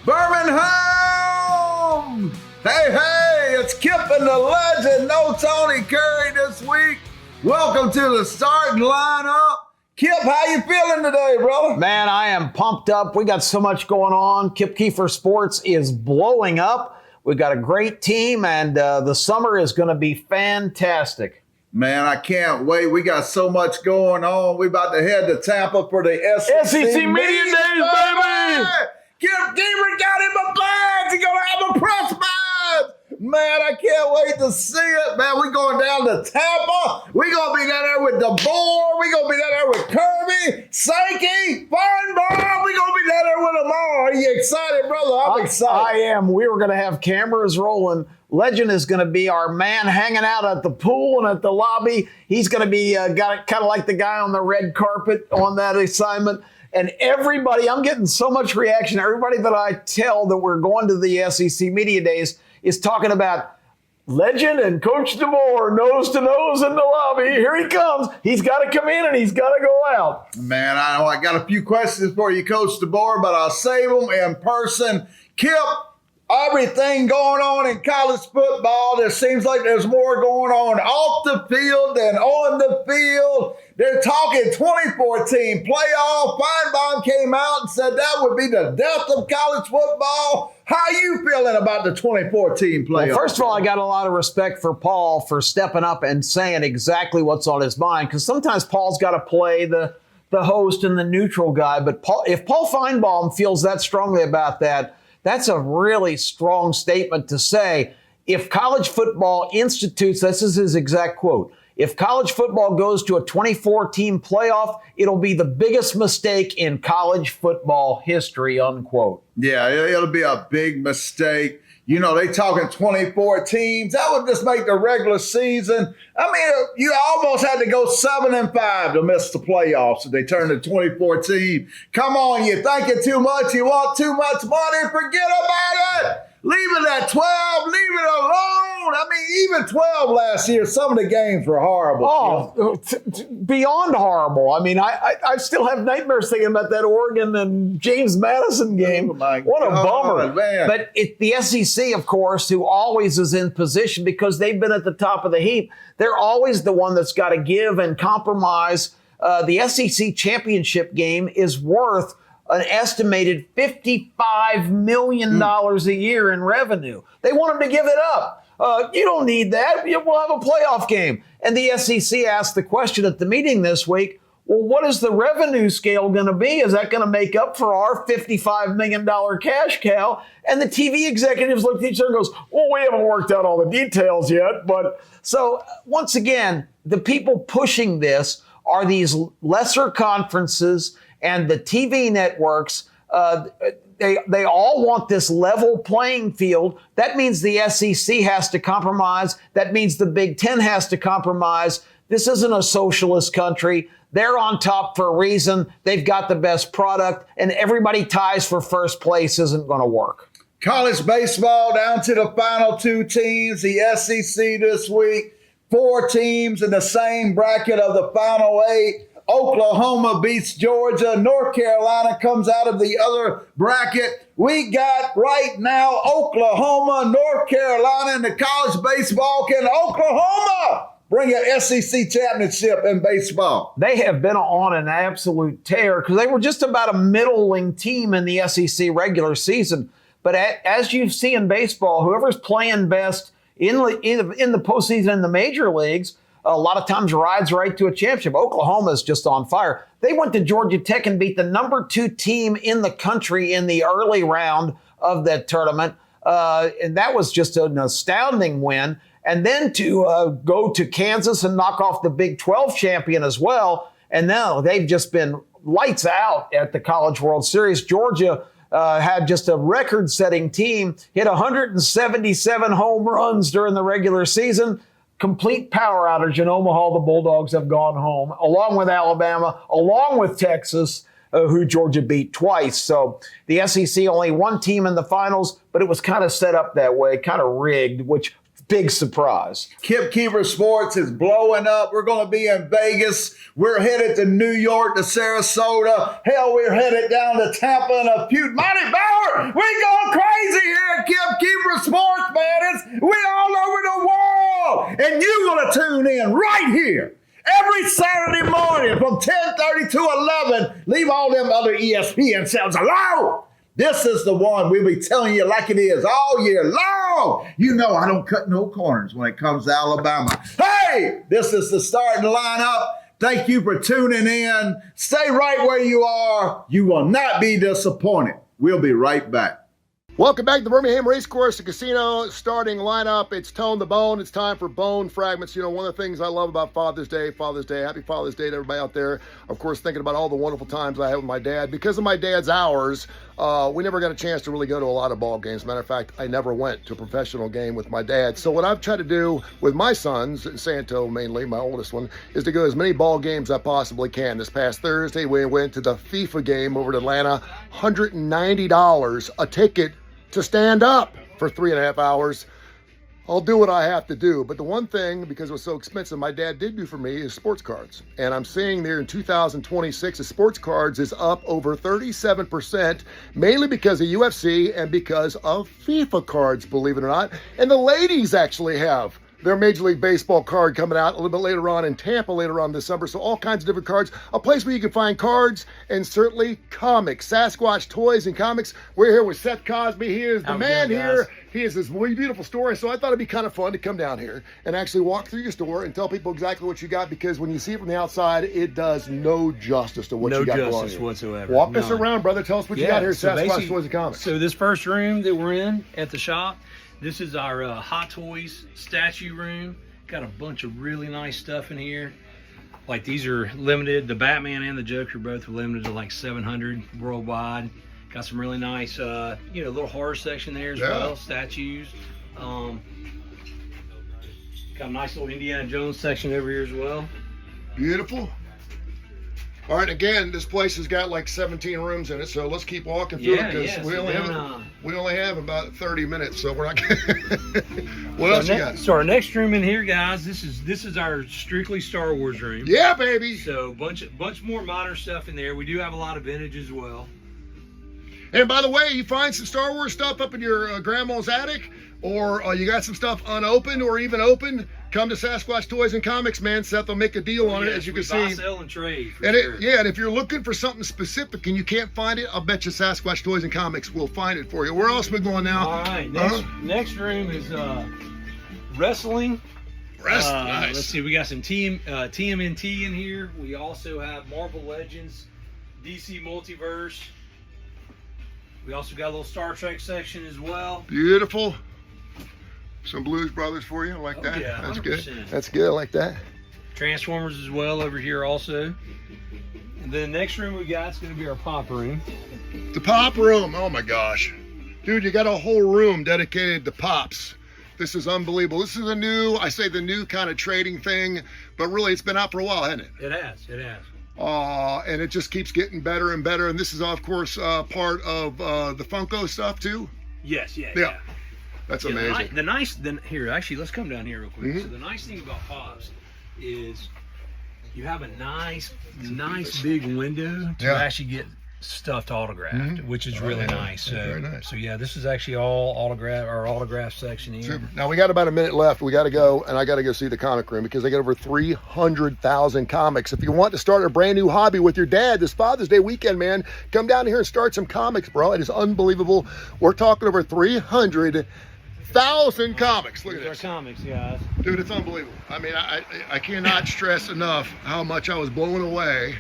Birmingham! Hey, it's Kip and the legend, no Tony Curry this week. Welcome to the starting lineup. Kip, how you feeling today, brother? Man, I am pumped up. We got so much going on. Kip Keefer Sports is blowing up. We've got a great team, and the summer is going to be fantastic. Man, I can't wait. We got so much going on. We about to head to Tampa for the SEC Media Days, baby! Kip Keefer got him a badge. He's going to have a press badge. Man, I can't wait to see it. Man, we're going down to Tampa. We're going to be down there with DeBoer. We're going to be down there with Kirby, Sankey, Finebaum. We're going to be down there with them all. Are you excited, brother? I'm excited. I am. We were going to have cameras rolling. Legend is going to be our man hanging out at the pool and at the lobby. He's going to be kind of like the guy on the red carpet on that assignment. And everybody, I'm getting so much reaction. Everybody that I tell that we're going to the SEC Media Days is talking about Legend and Coach DeBoer nose to nose in the lobby. Here he comes. He's got to come in and he's got to go out. Man, I know I got a few questions for you, Coach DeBoer, but I'll save them in person. Kip, everything going on in college football, there seems like there's more going on off the field than on the field. They're talking 24-team playoff. Finebaum came out and said that would be the death of college football. How you feeling about the 24-team playoff? Well, first of all, I got a lot of respect for Paul for stepping up and saying exactly what's on his mind, because sometimes Paul's got to play the host and the neutral guy. But if Paul Finebaum feels that strongly about that, that's a really strong statement to say. If college football institutes, this is his exact quote, if college football goes to a 24-team playoff, it'll be the biggest mistake in college football history, unquote. Yeah, it'll be a big mistake. You know, they talking 24 teams. That would just make the regular season. I mean, you almost had to go 7-5 to miss the playoffs if they turned to 24 team. Come on, you're thinking too much. You want too much money. Forget about it. Leave it at 12. Leave it alone. I mean, even 12 last year, some of the games were horrible. Oh, beyond horrible. I mean, I still have nightmares thinking about that Oregon and James Madison game. Oh my what a bummer. Man. But the SEC, of course, who always is in position because they've been at the top of the heap, they're always the one that's got to give and compromise. The SEC championship game is worth an estimated $55 million a year in revenue. They want them to give it up. You don't need that. We'll have a playoff game. And the SEC asked the question at the meeting this week, well, what is the revenue scale going to be? Is that going to make up for our $55 million cash cow? And the TV executives looked at each other and goes, well, we haven't worked out all the details yet. But so once again, the people pushing this are these lesser conferences and the TV networks. They all want this level playing field. That means the SEC has to compromise. That means the Big Ten has to compromise. This isn't a socialist country. They're on top for a reason. They've got the best product, and everybody ties for first place isn't going to work. College baseball down to the final two teams. The SEC this week, 4 teams in the same bracket of the final 8. Oklahoma beats Georgia. North Carolina comes out of the other bracket. We got right now Oklahoma, North Carolina in the college baseball. Can Oklahoma bring an SEC championship in baseball? They have been on an absolute tear because they were just about a middling team in the SEC regular season. But as you see in baseball, whoever's playing best in the postseason in the major leagues, a lot of times rides right to a championship. Oklahoma is just on fire. They went to Georgia Tech and beat the number 2 team in the country in the early round of that tournament. And that was just an astounding win. And then to go to Kansas and knock off the Big 12 champion as well. And now they've just been lights out at the College World Series. Georgia had just a record-setting team, hit 177 home runs during the regular season. Complete power outage in Omaha. The Bulldogs have gone home, along with Alabama, along with Texas, who Georgia beat twice. So the SEC only 1 team in the finals, but it was kind of set up that way, kind of rigged, which big surprise. Kip Keefer Sports is blowing up. We're going to be in Vegas. We're headed to New York, to Sarasota. Hell, we're headed down to Tampa and a few. Monty Bauer, We going crazy here at Kip Keefer Sports, man. We all over the world. And you're going to tune in right here every Saturday morning from 10:30 to 11. Leave all them other ESPN sounds alone. This is the one we'll be telling you like it is all year long. You know I don't cut no corners when it comes to Alabama. Hey, this is the starting lineup. Thank you for tuning in. Stay right where you are. You will not be disappointed. We'll be right back. Welcome back to the Birmingham Racecourse Casino starting lineup. It's Tone the Bone. It's time for Bone Fragments. You know, one of the things I love about Father's Day, happy Father's Day to everybody out there. Of course, thinking about all the wonderful times I had with my dad. Because of my dad's hours, we never got a chance to really go to a lot of ball games. Matter of fact, I never went to a professional game with my dad. So what I've tried to do with my sons, Santo mainly, my oldest one, is to go to as many ball games as I possibly can. This past Thursday, we went to the FIFA game over in Atlanta, $190 a ticket to stand up for 3.5 hours. I'll do what I have to do. But the one thing, because it was so expensive, my dad did do for me is sports cards. And I'm seeing there in 2026, the sports cards is up over 37%, mainly because of UFC and because of FIFA cards, believe it or not. And the ladies actually have their Major League Baseball card coming out a little bit later on in Tampa later on this summer. So all kinds of different cards, a place where you can find cards and certainly comics, Sasquatch toys and comics. We're here with Seth Cosby. He is the man here. He has this really beautiful story. So I thought it'd be kind of fun to come down here and actually walk through your store and tell people exactly what you got, because when you see it from the outside, it does no justice to what you got going on. No justice whatsoever. Walk us around, brother. Tell us what you got here at Sasquatch Toys and Comics. So this first room that we're in at the shop, this is our Hot Toys statue room. Got a bunch of really nice stuff in here. Like these are limited. The Batman and the Joker both are limited to like 700 worldwide. Got some really nice, little horror section there as well. Statues. Got a nice little Indiana Jones section over here as well. Beautiful. All right, again, this place has got like 17 rooms in it, so let's keep walking through it, because we only have about 30 minutes, so we're not. What else you got? So our next room in here, guys, this is our strictly Star Wars room. Yeah, baby. So bunch more modern stuff in there. We do have a lot of vintage as well. And by the way, you find some Star Wars stuff up in your grandma's attic, or you got some stuff unopened or even open, come to Sasquatch Toys and Comics, man. Seth will make a deal on it, as you can see. Buy, sell, and trade. And and if you're looking for something specific and you can't find it, I'll bet you Sasquatch Toys and Comics will find it for you. Where else are we going now? All right, next room is wrestling. Nice. Let's see, we got some TMNT in here. We also have Marvel Legends, DC Multiverse. We also got a little Star Trek section as well. Beautiful. Some Blues Brothers for you. I like that. Yeah, that's 100%. good. That's good. I like that. Transformers as well over here also. And then the next room we got is going to be our pop room. The pop room. Oh my gosh. Dude, you got a whole room dedicated to pops. This is unbelievable. This is the new kind of trading thing, but really it's been out for a while, hasn't it? It has. And it just keeps getting better and better. And this is, of course, part of the Funko stuff too. Yes, yeah. That's amazing. Here, actually, let's come down here real quick. So the nice thing about Pops is you have a nice big window to actually get stuffed autographed, which is really nice. So, very nice. So yeah, this is actually all our autograph section here. Super. Now we got about a minute left. We got to go, and I got to go see the comic room because they got over 300,000 comics. If you want to start a brand new hobby with your dad this Father's Day weekend, man, come down here and start some comics, bro. It is unbelievable. We're talking over 300,000 comics. Look at this. Our comics, guys. Dude, it's unbelievable. I mean, I cannot stress enough how much I was blown away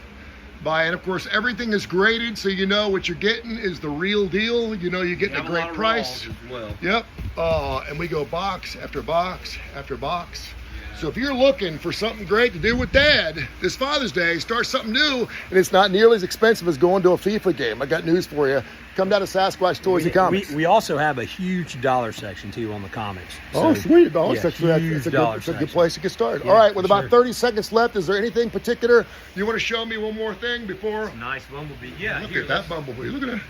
by, and of course everything is graded, so you know what you're getting is the real deal. You know you're getting a great price. Well. Yep. And we go box after box after box. So if you're looking for something great to do with Dad this Father's Day, start something new, and it's not nearly as expensive as going to a FIFA game. I got news for you. Come down to Sasquatch Toys and Comics. We also have a huge dollar section too on the comics. Oh, sweet. Dollar section. It's a good place to get started. Yeah, all right, with about 30 seconds left, is there anything particular you want to show me? One more thing before? Nice bumblebee. Yeah. Look at that bumblebee. Look at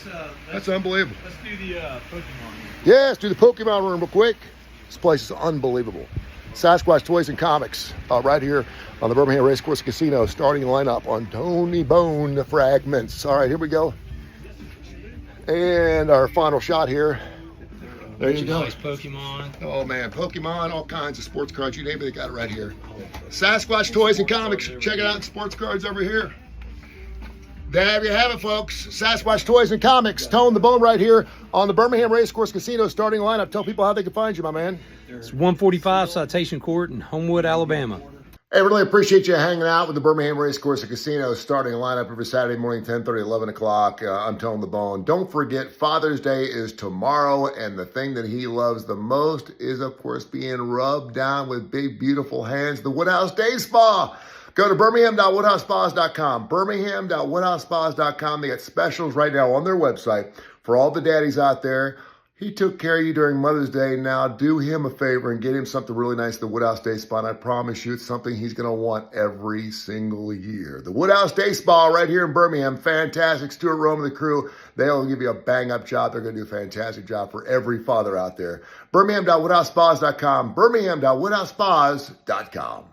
that. That's unbelievable. Let's do the Pokemon. Yeah, let's do the Pokemon room real quick. This place is unbelievable. Sasquatch Toys and Comics, right here on the Birmingham Racecourse Casino, starting lineup on Tony Bone Fragments. All right, here we go. And our final shot here. There you go. Nice Pokemon. Oh man, Pokemon, all kinds of sports cards. You name it, they got it right here. Sasquatch Toys and Comics. Check it out. Sports cards over here. There you have it, folks. Sasquatch Toys and Comics. Tone the Bone right here on the Birmingham Racecourse Casino starting lineup. Tell people how they can find you, my man. It's 145 Citation Court in Homewood, Alabama. Hey, really appreciate you hanging out with the Birmingham Racecourse Casino starting lineup every Saturday morning, 10:30, 11 o'clock. I'm Tone the Bone. Don't forget, Father's Day is tomorrow, and the thing that he loves the most is, of course, being rubbed down with big, beautiful hands, the Woodhouse Day Spa. Go to birmingham.woodhousespas.com, birmingham.woodhousespas.com. They got specials right now on their website for all the daddies out there. He took care of you during Mother's Day. Now do him a favor and get him something really nice at the Woodhouse Day Spa. And I promise you it's something he's going to want every single year. The Woodhouse Day Spa right here in Birmingham. Fantastic. Stuart Rome and the crew. They'll give you a bang-up job. They're going to do a fantastic job for every father out there. birmingham.woodhousespas.com, birmingham.woodhousespas.com.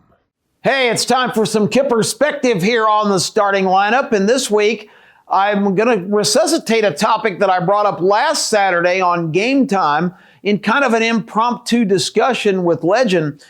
Hey, it's time for some Kip perspective here on the starting lineup. And this week, I'm going to resuscitate a topic that I brought up last Saturday on Game Time in kind of an impromptu discussion with Legend.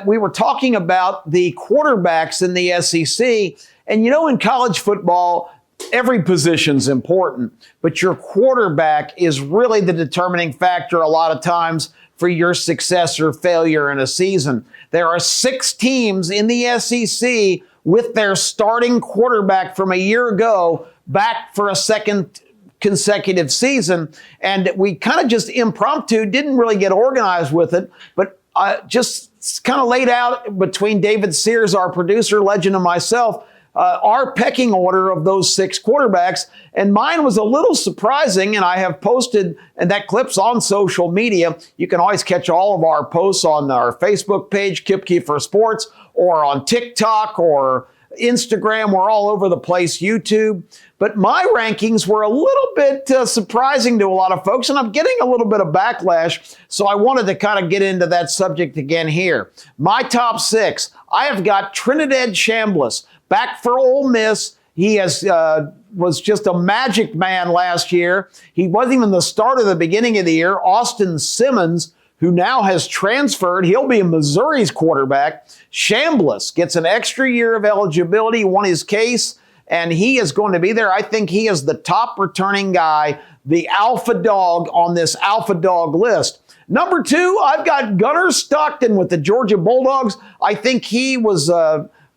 We were talking about the quarterbacks in the SEC. And you know, in college football, every position's important, but your quarterback is really the determining factor a lot of times for your success or failure in a season. There are 6 teams in the SEC with their starting quarterback from a year ago back for a second consecutive season. And we kind of just impromptu, didn't really get organized with it, but just kind of laid out between David Sears, our producer, Legend, and myself, our pecking order of those 6 quarterbacks. And mine was a little surprising, and I have posted, and that clip's on social media. You can always catch all of our posts on our Facebook page, Kip Keefer Sports, or on TikTok or Instagram. We're all over the place, YouTube. But my rankings were a little bit surprising to a lot of folks, and I'm getting a little bit of backlash. So I wanted to kind of get into that subject again here. My top 6, I have got Trinidad Chambliss back for Ole Miss. He was just a magic man last year. He wasn't even the starter at the beginning of the year. Austin Simmons, who now has transferred, he'll be Missouri's quarterback. Chambliss gets an extra year of eligibility, won his case, and he is going to be there. I think he is the top returning guy, the alpha dog on this alpha dog list. Number 2, I've got Gunnar Stockton with the Georgia Bulldogs. I think he was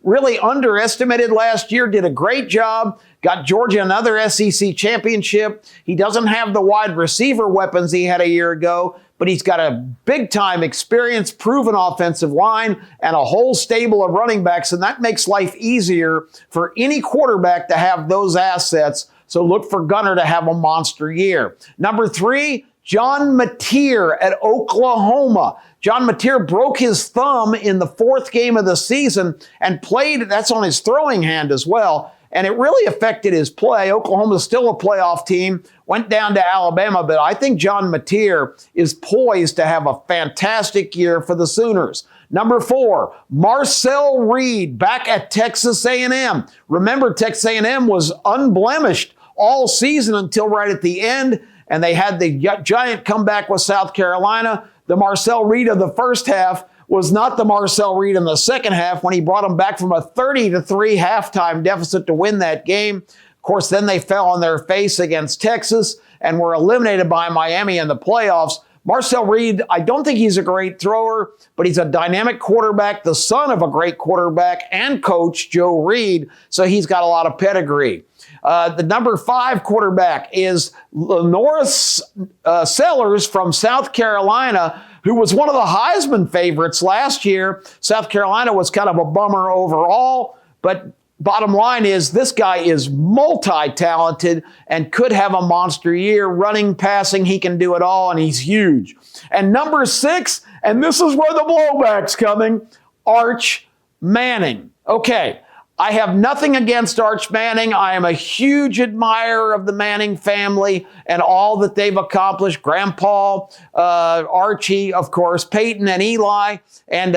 really underestimated last year, did a great job, got Georgia another SEC championship. He doesn't have the wide receiver weapons he had a year ago, but he's got a big-time experience, proven offensive line, and a whole stable of running backs, and that makes life easier for any quarterback to have those assets. So look for Gunnar to have a monster year. Number 3, John Mateer at Oklahoma. John Mateer broke his thumb in the 4th game of the season and played, that's on his throwing hand as well, and it really affected his play. Oklahoma's still a playoff team, went down to Alabama, but I think John Mateer is poised to have a fantastic year for the Sooners. Number 4, Marcel Reed back at Texas A&M. Remember, Texas A&M was unblemished all season until right at the end, and they had the giant comeback with South Carolina. The Marcel Reed of the first half was not the Marcel Reed in the second half when he brought them back from a 30-3 halftime deficit to win that game. Of course, then they fell on their face against Texas and were eliminated by Miami in the playoffs. Marcel Reed, I don't think he's a great thrower, but he's a dynamic quarterback, the son of a great quarterback and coach, Joe Reed, so he's got a lot of pedigree. The number 5 quarterback is Lenora Sellers from South Carolina, who was one of the Heisman favorites last year. South Carolina was kind of a bummer overall, but bottom line is this guy is multi-talented and could have a monster year. Running, passing, he can do it all, and he's huge. And number 6, and this is where the blowback's coming, Arch Manning. Okay, I have nothing against Arch Manning. I am a huge admirer of the Manning family and all that they've accomplished. Grandpa, Archie, of course, Peyton and Eli. And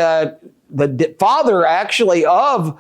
father actually of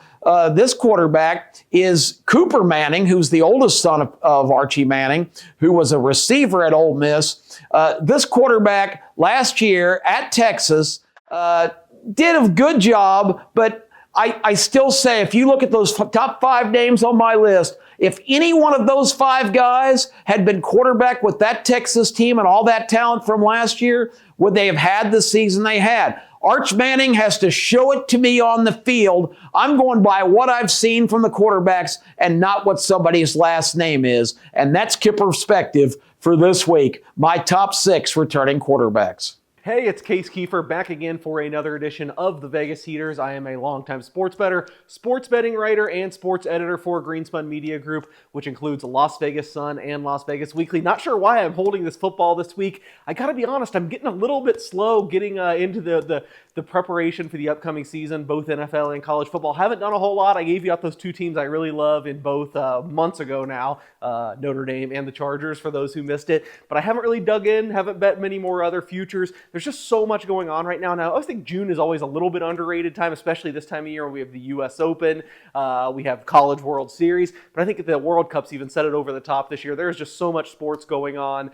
this quarterback is Cooper Manning, who's the oldest son of Archie Manning, who was a receiver at Ole Miss. This quarterback last year at Texas did a good job, but I still say if you look at those top 5 names on my list, if any one of those 5 guys had been quarterback with that Texas team and all that talent from last year, would they have had the season they had? Arch Manning has to show it to me on the field. I'm going by what I've seen from the quarterbacks and not what somebody's last name is. And that's Kipper Perspective for this week. My top 6 returning quarterbacks. Hey, it's Case Keefer back again for another edition of the Vegas Heaters. I am a longtime sports bettor, sports betting writer, and sports editor for Greenspun Media Group, which includes Las Vegas Sun and Las Vegas Weekly. Not sure why I'm holding this football this week. I gotta be honest, I'm getting a little bit slow getting into the preparation for the upcoming season, both NFL and college football. Haven't done a whole lot. I gave you out those 2 teams I really love in both months ago now, Notre Dame and the Chargers, for those who missed it. But I haven't really dug in, haven't bet many more other futures. There's just so much going on right now. Now, I always think June is always a little bit underrated time, especially this time of year when we have the U.S. Open, we have College World Series, but I think the World Cup's even set it over the top this year. There's just so much sports going on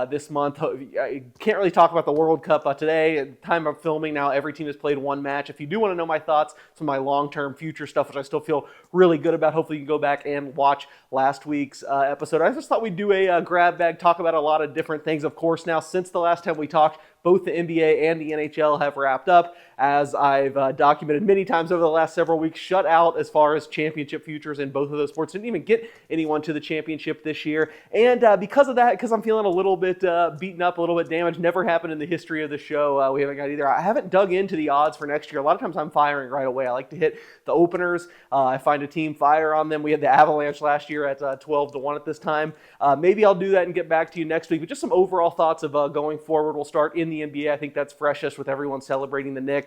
this month. I can't really talk about the World Cup today. At the time of filming now, every team has played 1 match. If you do want to know my thoughts, some of my long-term future stuff, which I still feel really good about, hopefully you can go back and watch last week's episode. I just thought we'd do a grab bag, talk about a lot of different things. Of course, now, since the last time we talked, both the NBA and the NHL have wrapped up. As I've documented many times over the last several weeks, shut out as far as championship futures in both of those sports. Didn't even get anyone to the championship this year. And because of that, because I'm feeling a little bit beaten up, a little bit damaged, never happened in the history of the show. We haven't got either. I haven't dug into the odds for next year. A lot of times I'm firing right away. I like to hit the openers. I find a team fire on them. We had the Avalanche last year at 12-1 at this time. Maybe I'll do that and get back to you next week. But just some overall thoughts of going forward. We'll start in the NBA. I think that's freshest with everyone celebrating the Knicks.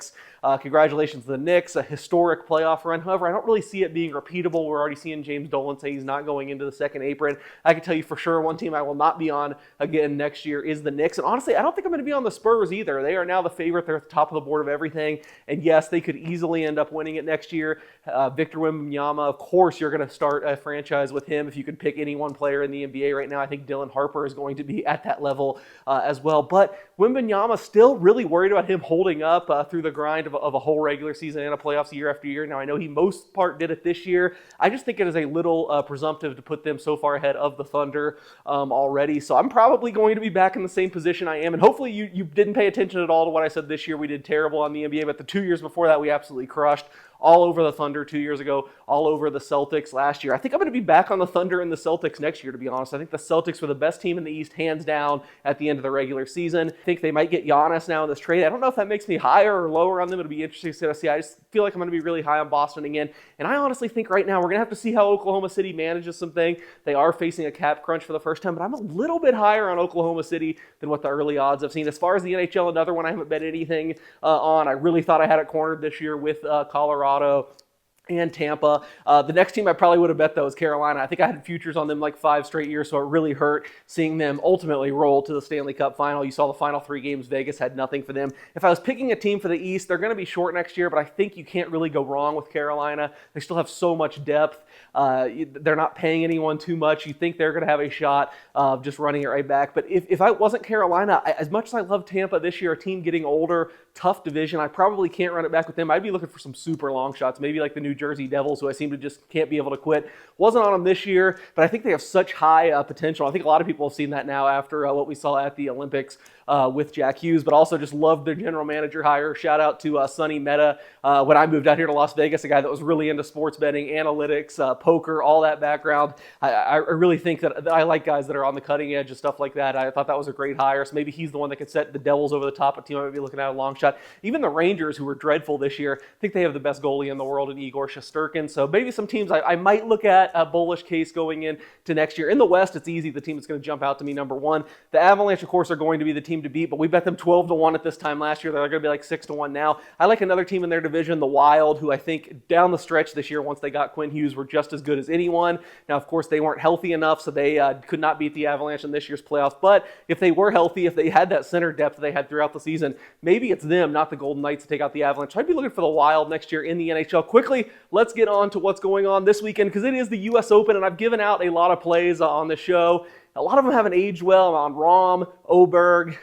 Congratulations to the Knicks, a historic playoff run. However, I don't really see it being repeatable. We're already seeing James Dolan say he's not going into the second apron. I can tell you for sure one team I will not be on again next year is the Knicks. And honestly, I don't think I'm going to be on the Spurs either. They are now the favorite. They're at the top of the board of everything. And yes, they could easily end up winning it next year. Victor Wembanyama, of course, you're going to start a franchise with him. If you could pick any one player in the NBA right now, I think Dylan Harper is going to be at that level as well. But Wembanyama still really worried about him holding up through the grind of a whole regular season and a playoffs year after year. Now, I know he most part did it this year. I just think it is a little presumptive to put them so far ahead of the Thunder already. So I'm probably going to be back in the same position I am. And hopefully you didn't pay attention at all to what I said this year. We did terrible on the NBA, but the 2 years before that, we absolutely crushed. All over the Thunder 2 years ago, all over the Celtics last year. I think I'm going to be back on the Thunder and the Celtics next year, to be honest. I think the Celtics were the best team in the East, hands down, at the end of the regular season. I think they might get Giannis now in this trade. I don't know if that makes me higher or lower on them. It'll be interesting to see. I just feel like I'm going to be really high on Boston again. And I honestly think right now we're going to have to see how Oklahoma City manages something. They are facing a cap crunch for the first time, but I'm a little bit higher on Oklahoma City than what the early odds I've seen. As far as the NHL, another one I haven't bet anything on. I really thought I had it cornered this year with Colorado and Tampa. The next team I probably would have bet, though, is Carolina. I think I had futures on them like 5 straight years, so it really hurt seeing them ultimately roll to the Stanley Cup final. You saw the final 3 games. Vegas had nothing for them. If I was picking a team for the East, they're going to be short next year, but I think you can't really go wrong with Carolina. They still have so much depth. They're not paying anyone too much. You think they're going to have a shot of just running it right back. But if I wasn't Carolina, as much as I love Tampa this year, a team getting older, tough division, I probably can't run it back with them. I'd be looking for some super long shots, maybe like the New Jersey Devils, who I seem to just can't be able to quit. Wasn't on them this year, but I think they have such high potential. I think a lot of people have seen that now after what we saw at the Olympics with Jack Hughes, but also just loved their general manager hire. Shout out to Sonny Mehta. When I moved out here to Las Vegas, a guy that was really into sports betting, analytics, poker, all that background. I really think that I like guys that are on the cutting edge of stuff like that. I thought that was a great hire. So maybe he's the one that could set the Devils over the top. A team I might be looking at a long shot. Even the Rangers, who were dreadful this year, I think they have the best goalie in the world in Igor or Shesterkin. So maybe some teams I might look at a bullish case going in to next year. In the West, it's easy. The team that's going to jump out to me, number one. The Avalanche, of course, are going to be the team to beat, but we bet them 12-1 at this time last year. They're going to be like 6-1 now. I like another team in their division, the Wild, who I think down the stretch this year, once they got Quinn Hughes, were just as good as anyone. Now, of course, they weren't healthy enough, so they could not beat the Avalanche in this year's playoffs. But if they were healthy, if they had that center depth they had throughout the season, maybe it's them, not the Golden Knights, to take out the Avalanche. So I'd be looking for the Wild next year in the NHL. Quickly, let's get on to what's going on this weekend, because it is the U.S. Open, and I've given out a lot of plays on the show. A lot of them haven't aged well. I'm on Rahm, Oberg,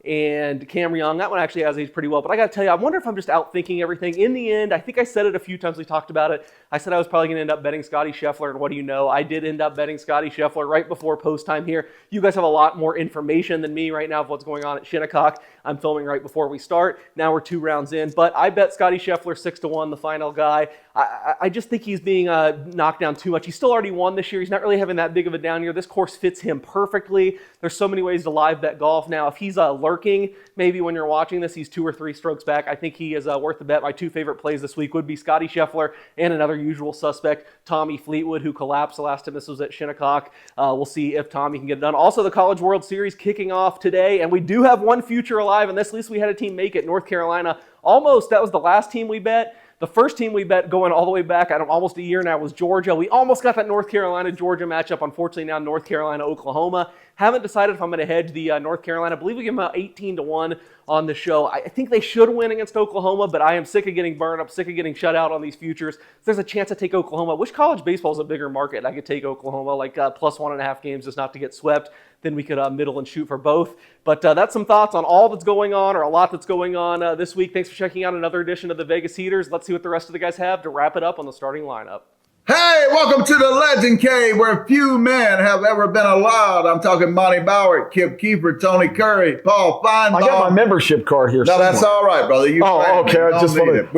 and Cam Young. That one actually has aged pretty well. But I got to tell you, I wonder if I'm just outthinking everything. In the end, I think I said it a few times we talked about it. I said I was probably going to end up betting Scotty Scheffler, and what do you know? I did end up betting Scotty Scheffler right before post time here. You guys have a lot more information than me right now of what's going on at Shinnecock. I'm filming right before we start. Now we're 2 rounds in, but I bet Scotty Scheffler 6-1, the final guy. I just think he's being knocked down too much. He's still already won this year. He's not really having that big of a down year. This course fits him perfectly. There's so many ways to live bet golf now. If he's lurking, maybe when you're watching this, he's 2 or 3 strokes back. I think he is worth the bet. My 2 favorite plays this week would be Scotty Scheffler and another usual suspect, Tommy Fleetwood, who collapsed the last time this was at Shinnecock. We'll see if Tommy can get it done. Also, the College World Series kicking off today, and we do have one future alive, and this, at least we had a team make it. North Carolina, almost, that was the last team we bet. The first team we bet going all the way back, almost a year now, was Georgia. We almost got that North Carolina-Georgia matchup. Unfortunately, now North Carolina-Oklahoma. Haven't decided if I'm going to hedge the North Carolina. I believe we give them about 18-1 on the show. I think they should win against Oklahoma, but I am sick of getting burned up, sick of getting shut out on these futures. If there's a chance to take Oklahoma, which college baseball is a bigger market? I could take Oklahoma, like plus 1.5 games just not to get swept. Then we could middle and shoot for both. But that's some thoughts on all that's going on, or a lot that's going on this week. Thanks for checking out another edition of the Vegas Heaters. Let's see what the rest of the guys have to wrap it up on the starting lineup. Hey, welcome to the Legend Cave, where few men have ever been allowed. I'm talking Monty Bauer, Kip Keefer, Tony Curry, Paul Finebaum. I got my membership card here. No, that's all right, brother. You okay. I just wanted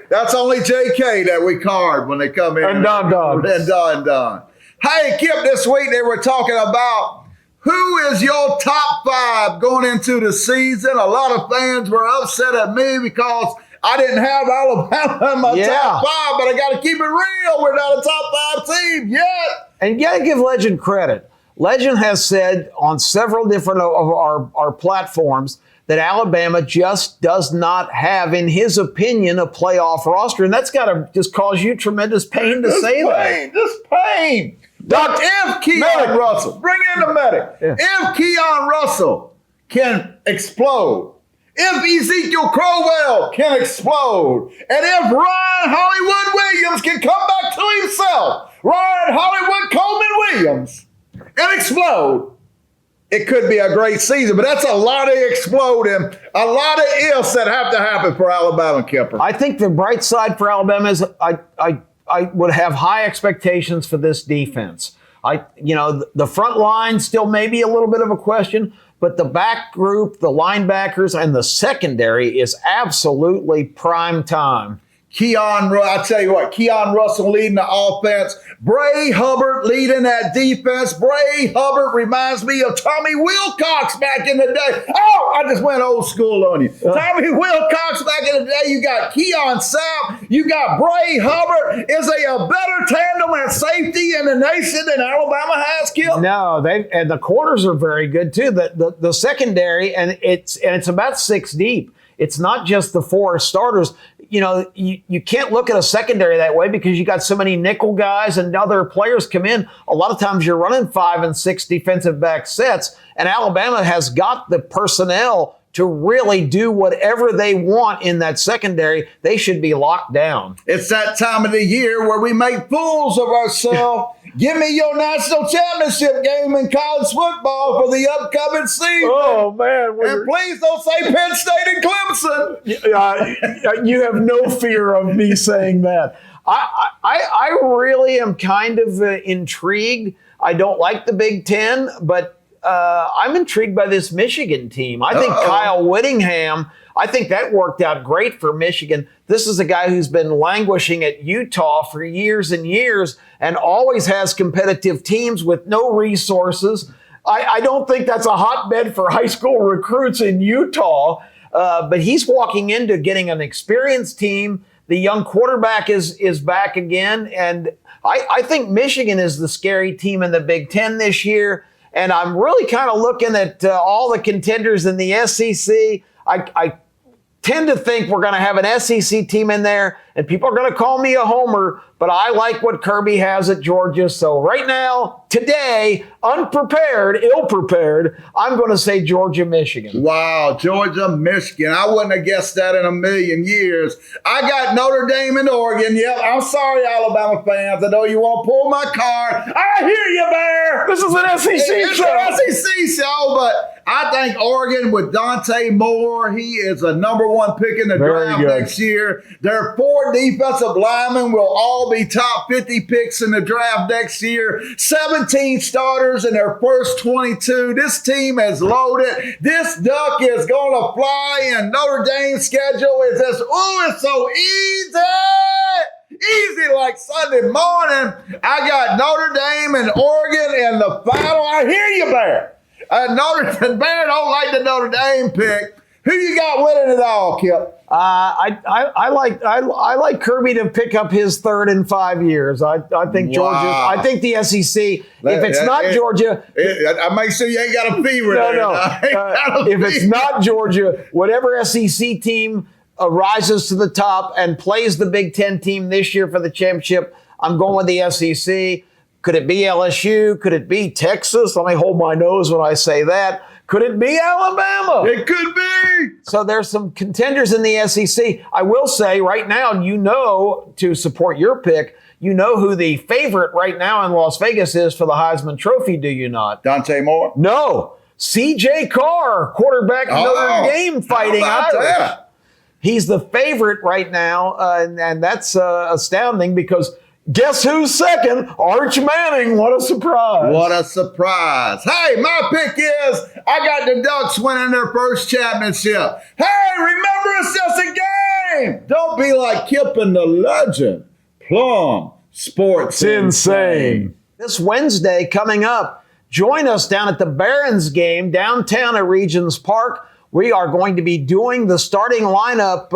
that's only JK that we card when they come in. And Don. And Don. Hey, Kip, this week they were talking about who is your top 5 going into the season. A lot of fans were upset at me because I didn't have Alabama in my top 5, but I got to keep it real. We're not a top 5 team yet. And you got to give Legend credit. Legend has said on several different of our platforms that Alabama just does not have, in his opinion, a playoff roster. And that's got to just cause you tremendous pain to say that. Just pain. Doc, if Keon Russell, bring in the medic. Yeah. If Keon Russell can explode, if Ezekiel Crowell can explode, and if Ryan Hollywood Williams can come back to himself, Ryan Hollywood Coleman Williams, and explode, it could be a great season. But that's a lot of exploding, a lot of ifs that have to happen for Alabama, Kipper. I think the bright side for Alabama is I would have high expectations for this defense. The front line still may be a little bit of a question, but the back group, the linebackers, and the secondary is absolutely prime time. I tell you what, Keon Russell leading the offense. Bray Hubbard leading that defense. Bray Hubbard reminds me of Tommy Wilcox back in the day. Oh, I just went old school on you. Tommy Wilcox back in the day. You got Keon Sapp. You got Bray Hubbard. Is they a better tandem at safety in the nation than Alabama has, Kip? No, and the corners are very good too. The secondary, and it's about 6 deep. It's not just the 4 starters. You can't look at a secondary that way because you got so many nickel guys and other players come in. A lot of times you're running 5 and 6 defensive back sets, and Alabama has got the personnel to really do whatever they want in that secondary. They should be locked down. It's that time of the year where we make fools of ourselves. Give me your national championship game in college football for the upcoming season. Oh, man. And please don't say Penn State and Clemson. You have no fear of me saying that. I really am kind of intrigued. I don't like the Big Ten, but I'm intrigued by this Michigan team. I think Kyle Whittingham, I think that worked out great for Michigan. This is a guy who's been languishing at Utah for years and years and always has competitive teams with no resources. I don't think that's a hotbed for high school recruits in Utah, but he's walking into getting an experienced team The young quarterback is back again. And I think Michigan is the scary team in the Big Ten this year. And I'm really kind of looking at all the contenders in the SEC. I tend to think we're going to have an SEC team in there, and people are going to call me a homer, but I like what Kirby has at Georgia. So right now, today, unprepared, ill-prepared, I'm going to say Georgia, Michigan. Wow, Georgia, Michigan. I wouldn't have guessed that in a million years. I got Notre Dame and Oregon. Yep, I'm sorry, Alabama fans. I know you want to pull my card. I hear you, Bear. This is an SEC show. It's an SEC show, but I think Oregon with Dante Moore, he is a number one pick in the draft next year. Their 4 defensive linemen will all be top 50 picks in the draft next year. 17 starters in their first 22. This team is loaded. This duck is going to fly, and Notre Dame's schedule is just, it's so easy. Easy like Sunday morning. I got Notre Dame and Oregon in the final. I hear you, Bear. Bear don't like the Notre Dame pick. Who you got winning it all, Kip? I like Kirby to pick up his third in 5 years. I think Georgia. I think the SEC. If it's not Georgia, I make sure you ain't got a fever. If it's not Georgia, whatever SEC team rises to the top and plays the Big Ten team this year for the championship, I'm going with the SEC. Could it be LSU? Could it be Texas? Let me hold my nose when I say that. Could it be Alabama? It could be. So there's some contenders in the SEC. I will say right now, to support your pick, you know who the favorite right now in Las Vegas is for the Heisman Trophy, do you not? Dante Moore? No. C.J. Carr, quarterback Notre Dame Fighting Irish. He's the favorite right now, and that's astounding because guess who's second? Arch Manning. What a surprise. What a surprise. Hey, my pick is I got the Ducks winning their first championship. Hey, remember it's just a game. Don't be like Kip and the legend. Plum Sports Insane. This Wednesday coming up, join us down at the Barons game downtown at Regions Park. We are going to be doing the starting lineup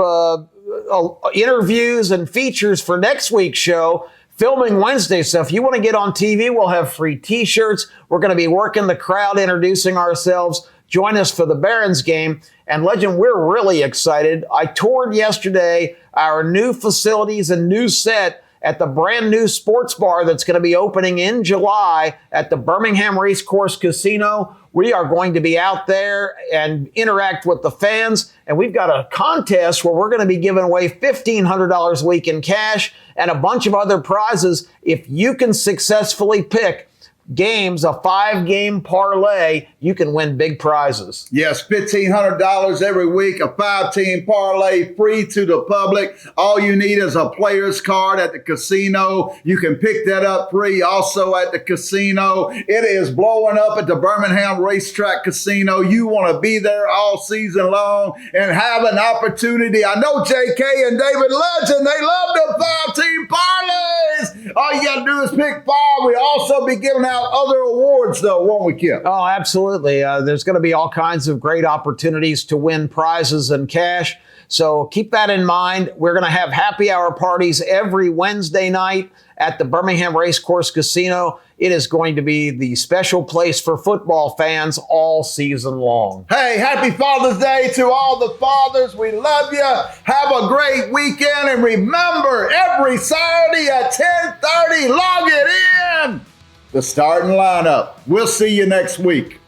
interviews and features for next week's show. Filming Wednesday, so if you want to get on TV, we'll have free T-shirts. We're going to be working the crowd, introducing ourselves. Join us for the Barons game. And Legend, we're really excited. I toured yesterday our new facilities and new set at the brand new sports bar that's going to be opening in July at the Birmingham Racecourse Casino. We are going to be out there and interact with the fans. And we've got a contest where we're going to be giving away $1,500 a week in cash and a bunch of other prizes. If you can successfully pick games, a 5-game parlay, you can win big prizes. Yes, $1,500 every week, a 5-team parlay free to the public. All you need is a player's card at the casino. You can pick that up free also at the casino. It is blowing up at the Birmingham Racetrack Casino. You want to be there all season long and have an opportunity. I know JK and David Legend, they love the 5-team parlays. All you got to do is pick 5. We also be giving out other awards, though, won't we, Kip? Oh, absolutely. There's going to be all kinds of great opportunities to win prizes and cash. So keep that in mind. We're going to have happy hour parties every Wednesday night at the Birmingham Racecourse Casino. It is going to be the special place for football fans all season long. Hey, happy Father's Day to all the fathers. We love you. Have a great weekend. And remember, every Saturday at 10:30, log it in. The starting lineup. We'll see you next week.